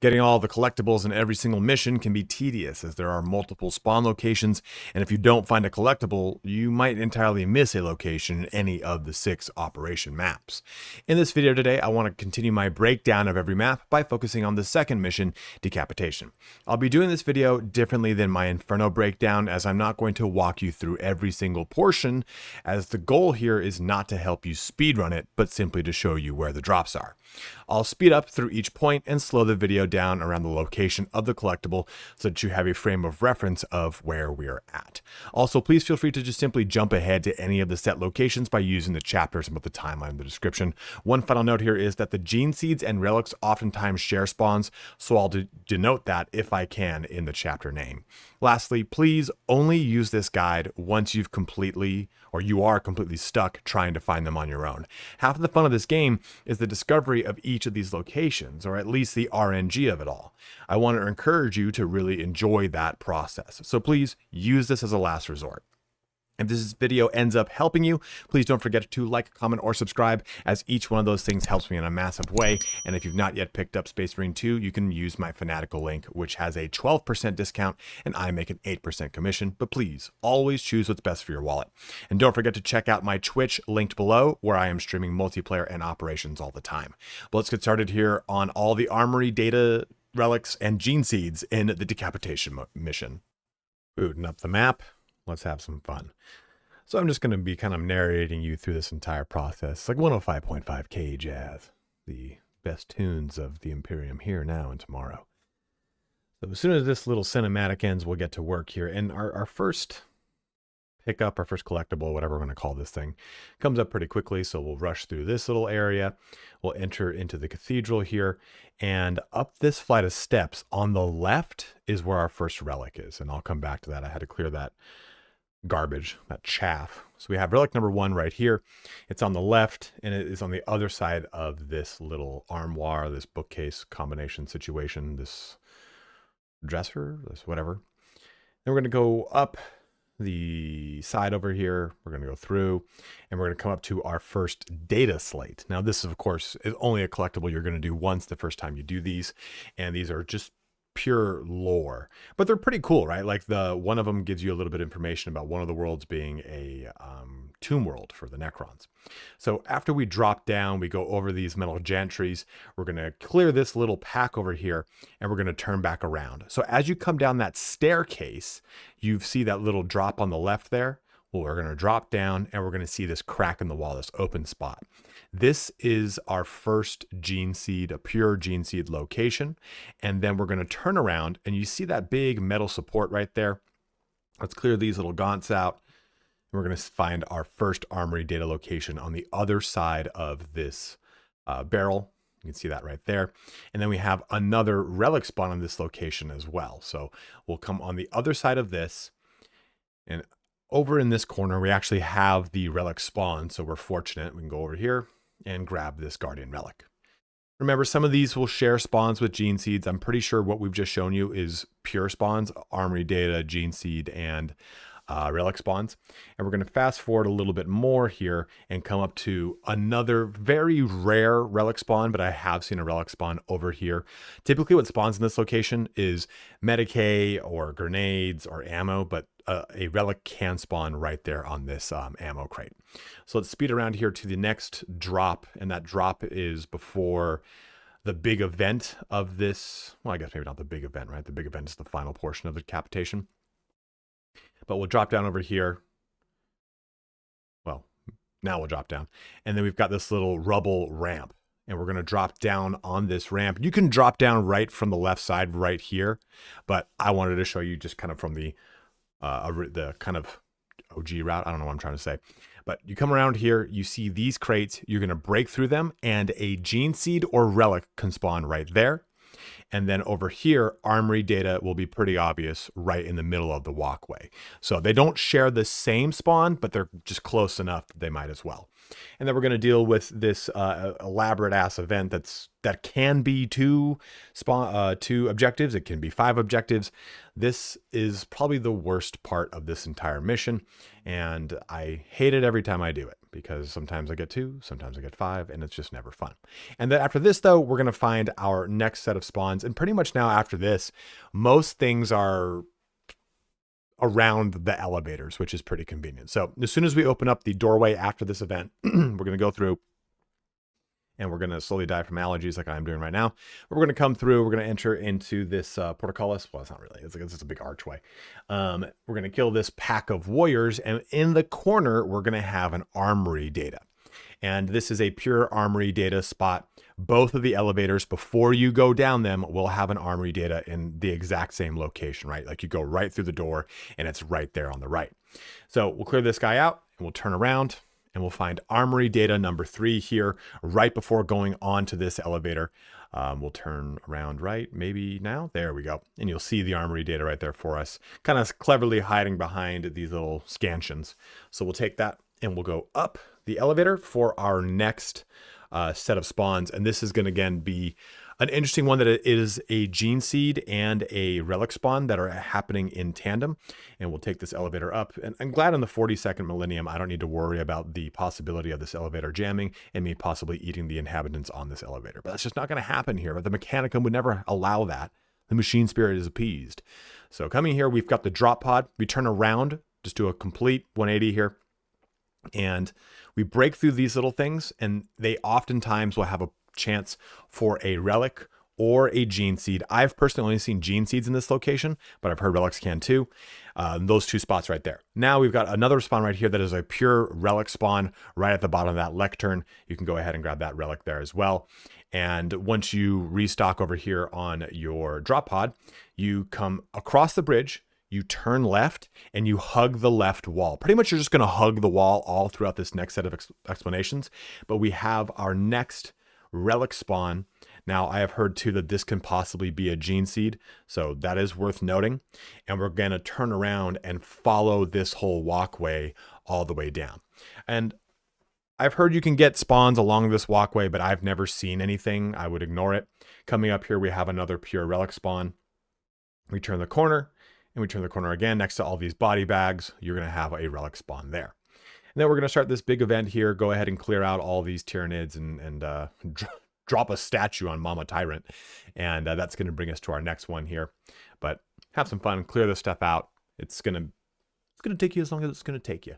Getting all the collectibles in every single mission can be tedious as there are multiple spawn locations, and if you don't find a collectible, you might entirely miss a location in any of the 6 operation maps. In this video today, I want to continue my breakdown of every map by focusing on the second mission, Decapitation. I'll be doing this video differently than my Inferno breakdown, as I'm not going to walk you through every single portion, as the goal here is not to help you speedrun it, but simply to show you where the drops are. I'll speed up through each point and slow the video down around the location of the collectible so that you have a frame of reference of where we are at. Also, please feel free to just simply jump ahead to any of the set locations by using the chapters about the timeline in the description. One final note here is that the Geneseeds and Relics oftentimes share spawns, so I'll denote that if I can in the chapter name. Lastly, please only use this guide once you are completely stuck trying to find them on your own. Half of the fun of this game is the discovery of each of these locations, or at least the RNG of it all. I want to encourage you to really enjoy that process. So please use this as a last resort. If this video ends up helping you, please don't forget to like, comment, or subscribe, as each one of those things helps me in a massive way. And if you've not yet picked up Space Marine 2, you can use my Fanatical link, which has a 12% discount, and I make an 8% commission. But please, always choose what's best for your wallet. And don't forget to check out my Twitch linked below, where I am streaming multiplayer and operations all the time. But let's get started here on all the Armoury Data, Relics, and Geneseeds in the Decapitation mission. Booting up the map. Let's have some fun. So I'm just going to be kind of narrating you through this entire process, like 105.5K jazz, the best tunes of the Imperium here, now, and tomorrow. So as soon as this little cinematic ends, we'll get to work here. And our first pickup, our first collectible, whatever we're going to call this thing, comes up pretty quickly. So we'll rush through this little area. We'll enter into the cathedral here, and up this flight of steps on the left is where our first relic is. And I'll come back to that. I had to clear that garbage, that chaff. So we have relic number 1 right here. It's on the left, and it is on the other side of this little armoire, this bookcase combination situation, this dresser, this whatever. Then we're going to go up the side over here. We're going to go through, and we're going to come up to our first Dataslate. Now this, of course, is only a collectible you're going to do once the first time you do these, and these are just pure lore, but they're pretty cool, right? Like one of them gives you a little bit of information about one of the worlds being a tomb world for the Necrons. So after we drop down, we go over these metal gantries. We're going to clear this little pack over here, and we're going to turn back around. So as you come down that staircase, you see that little drop on the left there. Well, we're going to drop down, and we're going to see this crack in the wall, this open spot. This is our first Genseed, a pure Genseed location. And then we're going to turn around, and you see that big metal support right there. Let's clear these little gaunts out. And we're going to find our first Armoury Data location on the other side of this barrel. You can see that right there. And then we have another relic spawn on this location as well. So we'll come on the other side of this, and over in this corner, we actually have the relic spawn. So we're fortunate. We can go over here and grab this Guardian relic. Remember, some of these will share spawns with Geneseeds. I'm pretty sure what we've just shown you is pure spawns, Armoury Data, Genseed, and relic spawns. And we're going to fast forward a little bit more here and come up to another very rare relic spawn, but I have seen a relic spawn over here. Typically what spawns in this location is Medicae or grenades or ammo, but a relic can spawn right there on this ammo crate. So let's speed around here to the next drop, and that drop is before the big event of this. Well, I guess maybe not the big event, right? The big event is the final portion of the decapitation. But we'll drop down over here. Well, now we'll drop down. And then we've got this little rubble ramp, and we're going to drop down on this ramp. You can drop down right from the left side right here, but I wanted to show you just kind of from the kind of OG route. I don't know what I'm trying to say. But you come around here, you see these crates, you're going to break through them, and a Genseed or relic can spawn right there. And then over here, Armoury Data will be pretty obvious right in the middle of the walkway. So they don't share the same spawn, but they're just close enough that they might as well. And then we're going to deal with this elaborate ass event that can be two objectives. It can be 5 objectives. This is probably the worst part of this entire mission, and I hate it every time I do it because sometimes I get 2, sometimes I get 5, and it's just never fun. And then after this, though, we're going to find our next set of spawns, and pretty much now after this, most things are around the elevators, which is pretty convenient. So as soon as we open up the doorway after this event, we're going to go through and we're going to slowly die from allergies like I'm doing right now. We're going to come through, we're going to enter into this portcullis. Well, it's not really, it's just a big archway. We're going to kill this pack of warriors, and in the corner, we're going to have an armory data. And this is a pure armory data spot. Both of the elevators, before you go down them, will have an armory data in the exact same location, right? Like you go right through the door and it's right there on the right. So we'll clear this guy out and we'll turn around and we'll find armory data number 3 here right before going on to this elevator. We'll turn around right, maybe now. There we go. And you'll see the armory data right there for us, kind of cleverly hiding behind these little scansions. So we'll take that and we'll go up the elevator for our next set of spawns. And this is going to, again, be an interesting one that it is a Genseed and a Relic spawn that are happening in tandem. And we'll take this elevator up. And I'm glad in the 42nd millennium, I don't need to worry about the possibility of this elevator jamming and me possibly eating the inhabitants on this elevator. But that's just not going to happen here. But the Mechanicum would never allow that. The machine spirit is appeased. So coming here, we've got the drop pod. We turn around, just do a complete 180 here. And we break through these little things, and they oftentimes will have a chance for a Relic or a Genseed. I've personally only seen Geneseeds in this location, but I've heard Relics can too. Those 2 spots right there. Now we've got another spawn right here that is a pure Relic spawn right at the bottom of that lectern. You can go ahead and grab that Relic there as well. And once you restock over here on your drop pod, you come across the bridge, you turn left, and you hug the left wall. Pretty much you're just going to hug the wall all throughout this next set of explanations. But we have our next Relic spawn. Now, I have heard too that this can possibly be a Genseed, so that is worth noting. And we're going to turn around and follow this whole walkway all the way down. And I've heard you can get spawns along this walkway, but I've never seen anything. I would ignore it. Coming up here, we have another pure Relic spawn. We turn the corner. And we turn the corner again next to all these body bags. You're going to have a Relic spawn there. And then we're going to start this big event here. Go ahead and clear out all these Tyranids and drop a statue on Mama Tyrant. And that's going to bring us to our next one here. But have some fun, clear this stuff out. It's going to take you as long as it's going to take you.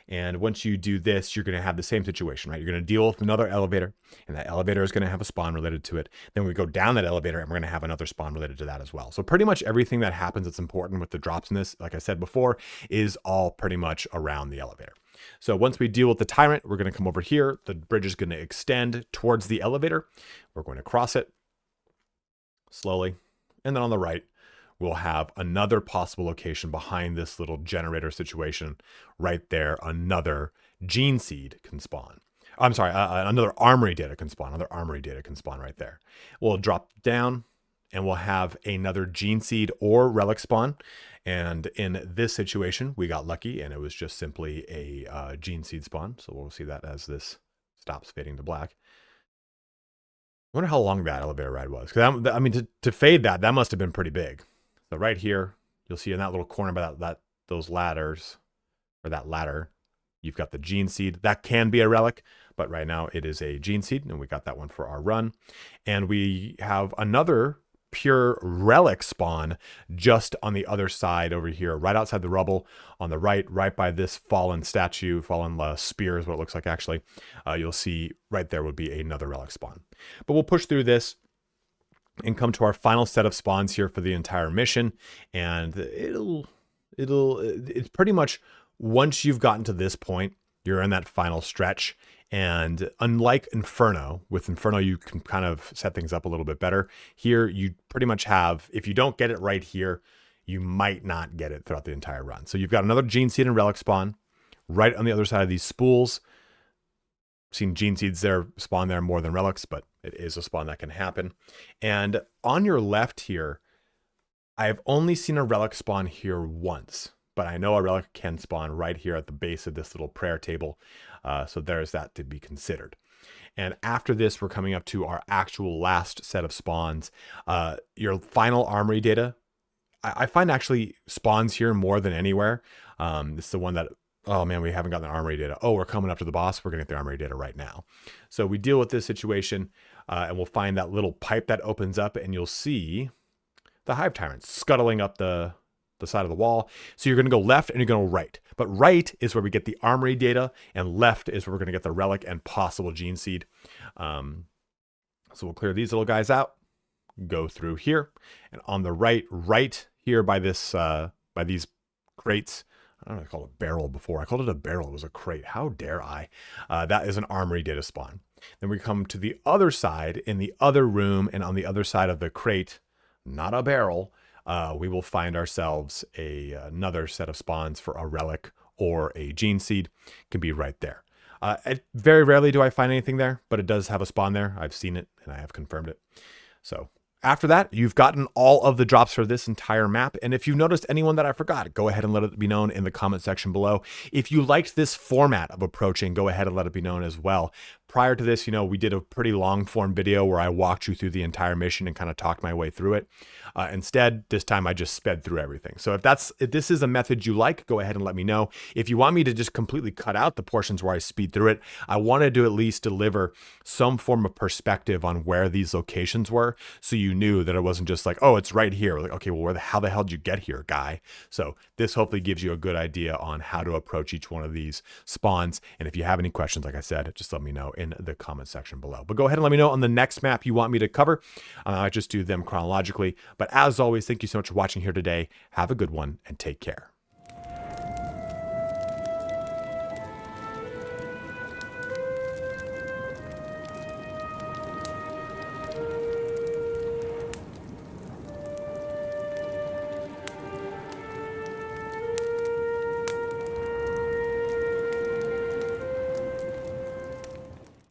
And once you do this, you're going to have the same situation, right? You're going to deal with another elevator, and that elevator is going to have a spawn related to it. Then we go down that elevator, and we're going to have another spawn related to that as well. So pretty much everything that happens that's important with the drops in this, like I said before, is all pretty much around the elevator. So once we deal with the Tyrant, we're going to come over here. The bridge is going to extend towards the elevator. We're going to cross it slowly. And then on the right, we'll have another possible location behind this little generator situation right there. Another Genseed can spawn. I'm sorry, another Armory Data can spawn. Another Armory Data can spawn right there. We'll drop down and we'll have another Genseed or Relic spawn. And in this situation, we got lucky and it was just simply a Genseed spawn. So we'll see that as this stops fading to black. I wonder how long that elevator ride was. Because I mean, to fade that must have been pretty big. So right here, you'll see in that little corner by those ladders, or that ladder, you've got the Genseed. That can be a Relic, but right now it is a Genseed, and we got that one for our run. And we have another pure Relic spawn just on the other side over here, right outside the rubble on the right by this fallen statue, fallen spear is what it looks like actually. You'll see right there would be another Relic spawn. But we'll push through this and come to our final set of spawns here for the entire mission. And it's pretty much once you've gotten to this point, you're in that final stretch. And unlike Inferno, with Inferno, you can kind of set things up a little bit better. Here, you pretty much have, if you don't get it right here, you might not get it throughout the entire run. So you've got another Genseed and Relic spawn right on the other side of these spools. Seen Genseeds there spawn there more than Relics, but it is a spawn that can happen. And on your left here, I've only seen a Relic spawn here once, but I know a relic can spawn right here at the base of this little prayer table. So there's that to be considered. And after this, we're coming up to our actual last set of spawns. Your final armory data, I find actually spawns here more than anywhere. This is the one that, oh man, we haven't gotten the armory data. Oh, we're coming up to the boss. We're going to get the armory data right now. So we deal with this situation and we'll find that little pipe that opens up and you'll see the hive tyrants scuttling up the side of the wall. So you're going to go left and you're going to right. But right is where we get the armory data and left is where we're going to get the relic and possible Genseed. So we'll clear these little guys out, go through here, and on the right here by this by these crates. I don't know, I called it a barrel before. I called it a barrel. It was a crate. How dare I? That is an armory data spawn. Then we come to the other side in the other room, and on the other side of the crate, not a barrel, we will find ourselves another set of spawns for a relic or a Genseed. Can be right there. Very rarely do I find anything there, but it does have a spawn there. I've seen it and I have confirmed it. So after that, you've gotten all of the drops for this entire map. And if you've noticed anyone that I forgot, go ahead and let it be known in the comment section below. If you liked this format of approaching, go ahead and let it be known as well. Prior to this, we did a pretty long form video where I walked you through the entire mission and kind of talked my way through it. Instead, this time I just sped through everything. So if this is a method you like, go ahead and let me know. If you want me to just completely cut out the portions where I speed through it, I wanted to at least deliver some form of perspective on where these locations were. So you knew that it wasn't just like, oh, it's right here. Like, okay, well, how the hell did you get here, guy? So this hopefully gives you a good idea on how to approach each one of these spawns. And if you have any questions, like I said, just let me know in the comment section below. But go ahead and let me know on the next map you want me to cover. I just do them chronologically. But as always, thank you so much for watching here today. Have a good one and take care.